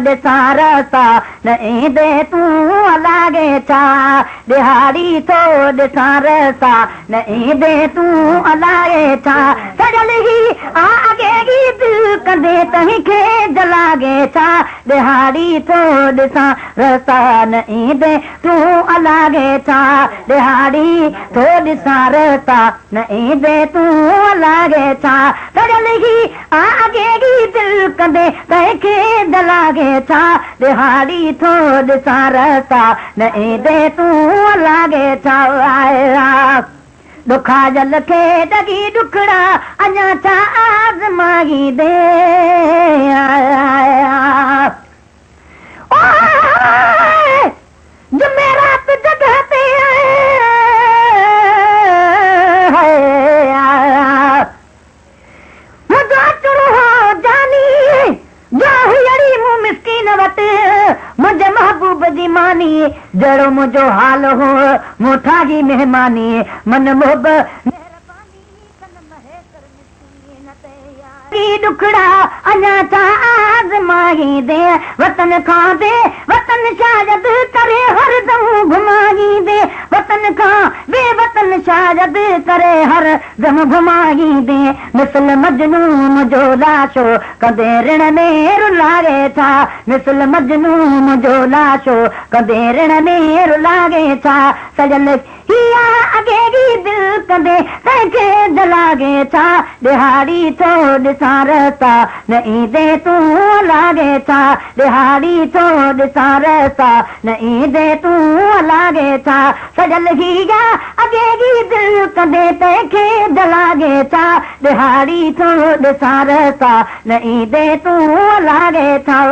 ॾिसां रसा न ईंदे तूं अलागे छा दिहाड़ी थो ॾिसां रसा न ईंदे तूं अलागे छा सजल ही आगे दिल कंदे तंहिंखे जलागे छा दिहाड़ी थो ॾिसां रसा न ईंदे तूं अलागे छा दिहाड़ी थो ॾिसां रसा न ईंदे तूं अलागे छा सजल ही आगे दिल कंदे तंहिंखे जलागे छा दिहाड़ी थो ॾिसां रसा न ईंदे तूं अलागे छा दुखा जल खे डगी डुखड़ा अञा छा आज़माई दे जुमेरात जगह पे मुझो चुरो जानी जो हियड़ी मूं मिस्कीन वटि मुंहिंजे महबूब जी मानी जहिड़ो मुंहिंजो हाल हो मूं ठाही महिमानी मन मोहब डुखड़ा अञा छा आज़माई दे वतन खां दे वतन शायद करे हरदम घुमाई दे वतन खां बेवतन शायद करे हर दम घुमाई दे मिसल मजनून जो लाशो कदे ऋण में रुलागे छा मिसल मजनून जो लाशो कदे ऋण में रुलागे छा सजल हिया अगे दिल कंदे तंहिंखे जलागे छा दिहाड़ी थो ॾिसां रसा न ईंदे तूं लागे छा दिहाड़ी थो ॾिसां रसा न ईंदे तूं लागे छा सजल हिया अगे दिल कंदे तंहिंखे जलागे छा दिहाड़ी थो ॾिसां रसा न ईंदे तूं लागे छा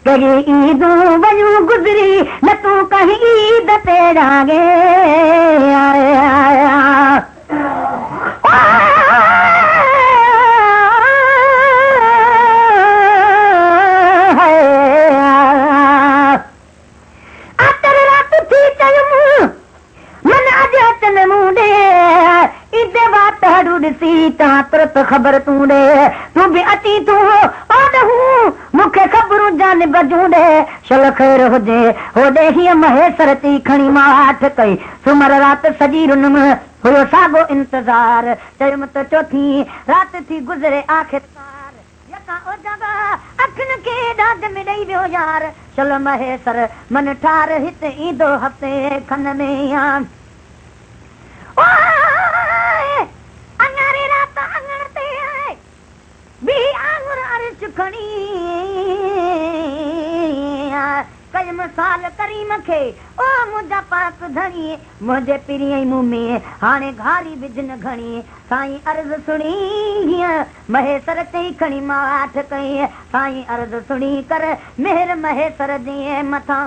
कहीं ईदूं वयूं गुज़री न तूं कहीं ईद ते जागे रात थी चयुमि मन अॼु अचनि मूं ॾे ईदे वात हड़ू ॾिसी तव्हां तुरत ख़बर तूं ॾे तूं बि अची तूं मूंखे ख़बरूं जान बजूं ॾे शल ख़ैर हुजे होॾे हीअं महेसर थी खणी मां हाथ कई सुमर राति सॼी रुनम हुयो साॻो इंतज़ार चयुमि त चौथी राति थी गुज़रे आख़िरकार यका ओ जॻह अखियुनि खे ॾाढ में ॾेई वियो यार शल महेसर मन ठार हिते ईंदो हफ़्ते खन में अङारे रात अङण ते बि आंगुर अर्श खणी कयमि साल करीम खे ओ मुंहिंजा पाक धणी मुंहिंजे पिरीअ मुंहुं में हाणे घारी बिजन घणी साईं अर्ज़ सुणी हीअं महेसर ते खणी मां आठ कई साईं अर्ज़ सुणी कर मेहर महेसर जे मथां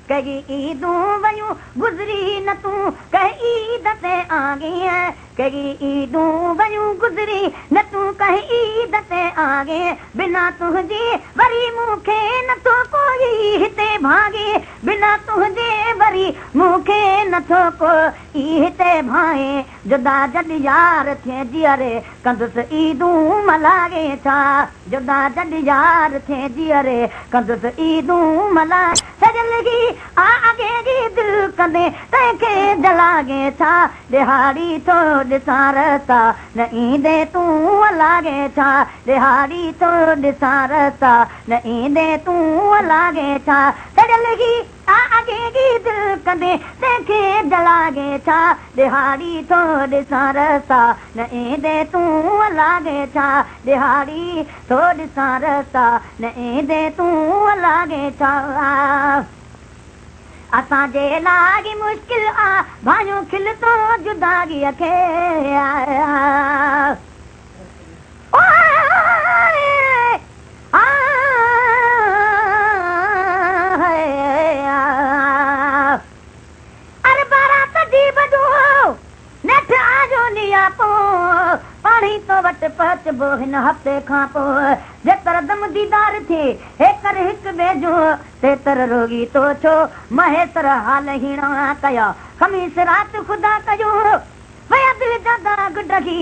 कई ईदूं वयूं गुज़री न तूं कहीं ईद ते आगे कई ईदूं वयूं गुज़री न तूं कहीं ईद ते आगे बिना तुंहिंजे वरी मूंखे नथो कोई हिते भागे बिना तुंहिंजे वरी मूंखे नथो कोई हिते भाए जुदा जॾहिं यार थिए जीअरे कंदुसि ईदूं मल्हाए छा जुदा जॾहिं यार थिए जीअरे कंदुसि ईदूं मल्हाए सजलगी आगे दिल कंदे तंहिंखे जलागे छा दिहाड़ी थो ॾिसां रसा न ईंदे तूं लागे छा दिहाड़ी थो ॾिसां रसा न ईंदे तूं लागे छा सजलगी आगे दिल कंदे तंहिंखे जलागे छा दिहाड़ी थो ॾिसां रसा न ईंदे तूं लागे छा दिहाड़ी थो ॾिसां रसा न ईंदे तूं लागे छा असांजे लाइ मुश्किल आ भाइयों खिल तो जुदागीअ खे अरे बारात जी बजो नेठ आजो निया पो पाणी तो वट पहुचबो हिन हफ़्ते खां पोइ जेकर दम दीदार थिए हेकर हिकु वेझो तेतर रोगी तो छो महेसर हाल हीणा कया खमीस रात खुदा कयो वया दिल जा दाग ढगी